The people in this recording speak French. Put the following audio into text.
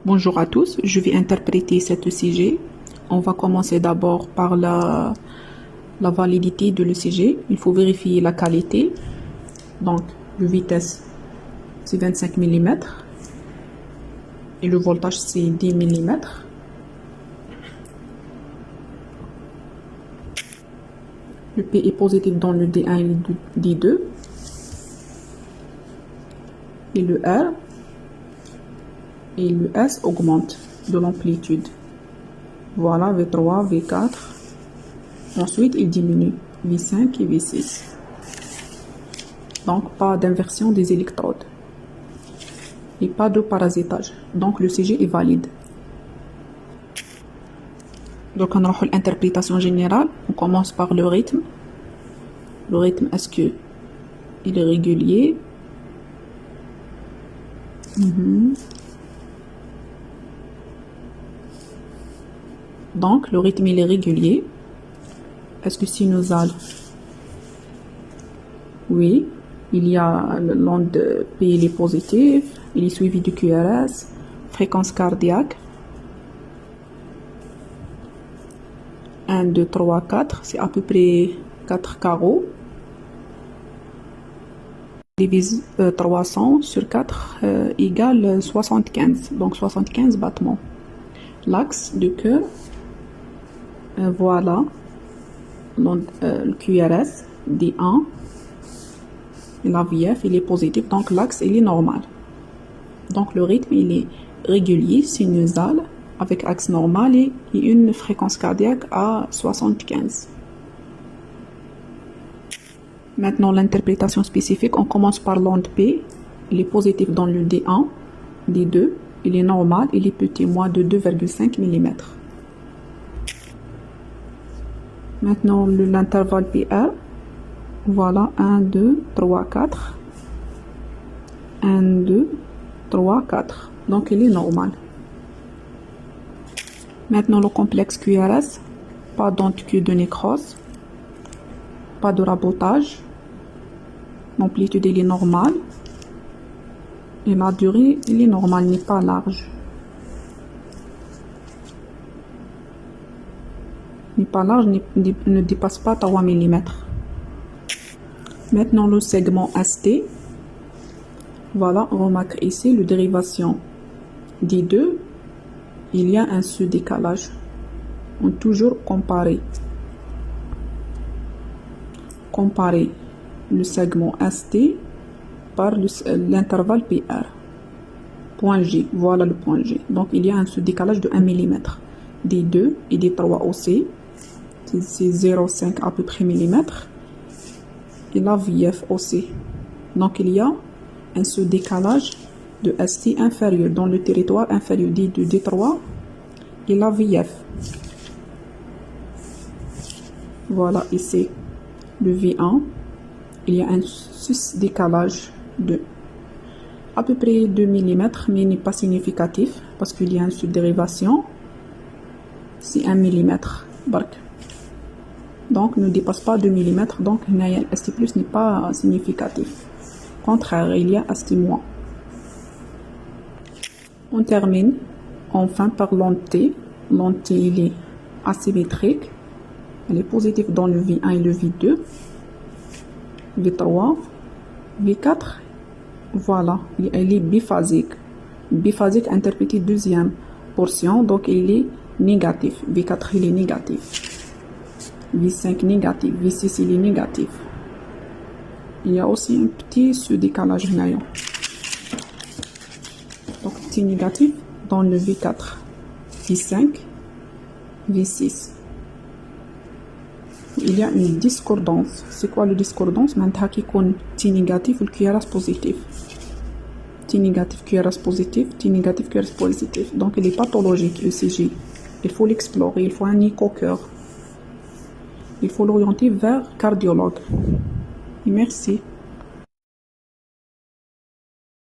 Bonjour à tous, je vais interpréter cet ECG. On va commencer d'abord par la validité de l'ECG. Il faut vérifier la qualité. Donc, le vitesse, c'est 25 mm. Et le voltage, c'est 10 mm. Le P est positif dans le D1 et le D2. Et le R et le S augmente de l'amplitude. Voilà, V3, V4. Ensuite, il diminue, V5 et V6. Donc, pas d'inversion des électrodes. Et pas de parasitage. Donc, le CG est valide. Donc, on a l'interprétation générale. On commence par le rythme. Le rythme, est-ce que il est régulier? Donc, le rythme, il est régulier. Est-ce que sinusal? Oui. Il y a l'onde P, il est positif. Il est suivi du QRS. Fréquence cardiaque. 1, 2, 3, 4. C'est à peu près 4 carreaux. Divise 300 sur 4 égale 75. Donc, 75 battements. L'axe de cœur. Voilà. Le QRS, D1. Et la VF, il est positif. Donc, l'axe, il est normal. Donc, le rythme, il est régulier, sinusal, avec axe normal et une fréquence cardiaque à 75. Maintenant, l'interprétation spécifique, on commence par l'onde P. Il est positif dans le D1, D2. Il est normal, il est petit, moins de 2,5 mm. Maintenant, l'intervalle PR. Voilà, 1, 2, 3, 4. 1, 2, 3, 4. Donc, il est normal. Maintenant, le complexe QRS. Pas d'onde-Q de nécrose. Pas de rabotage. L'amplitude, il est normale. Et la durée, il est normal, n'est pas large. N'est pas large, ne dépasse pas 3 mm. Maintenant, le segment ST. Voilà, on remarque ici le dérivation D2. Il y a un sous-décalage. On toujours comparer. Comparer le segment ST par l'intervalle PR. Point G, voilà le point G. Donc, il y a un sous-décalage de 1 mm. D2 et D3 aussi. C'est 0,5 à peu près mm. Et la VF aussi. Donc, il y a un sous-décalage de ST inférieur dans le territoire inférieur D2, D3 et la VF. Voilà ici le V1. Il y a un sous-décalage de à peu près 2 mm, mais il n'est pas significatif parce qu'il y a une sous-dérivation. C'est 1 mm. Donc, ne dépasse pas 2 mm. Donc, ST plus n'est pas significatif. Au contraire, il y a ST moins. On termine enfin par l'onde T. L'onde T, il est asymétrique. Elle est positive dans le V1 et le V2. V3, V4. Voilà, elle est biphasique. Biphasique interprété deuxième portion. Donc, il est négatif. V4, il est négatif. V5 négatif, V6 il est négatif. Il y a aussi un petit sous-décalage naïon. Donc petit négatif dans le V4, V5, V6. Il y a une discordance. C'est quoi le discordance? Maintenant qui compte T négatif ou le QRS positif. T négatif, QRS positif, T négatif, QRS positif. Donc il est pathologique le CG. Il faut l'explorer, il faut un écho-cœur. Il faut l'orienter vers cardiologue. Et merci.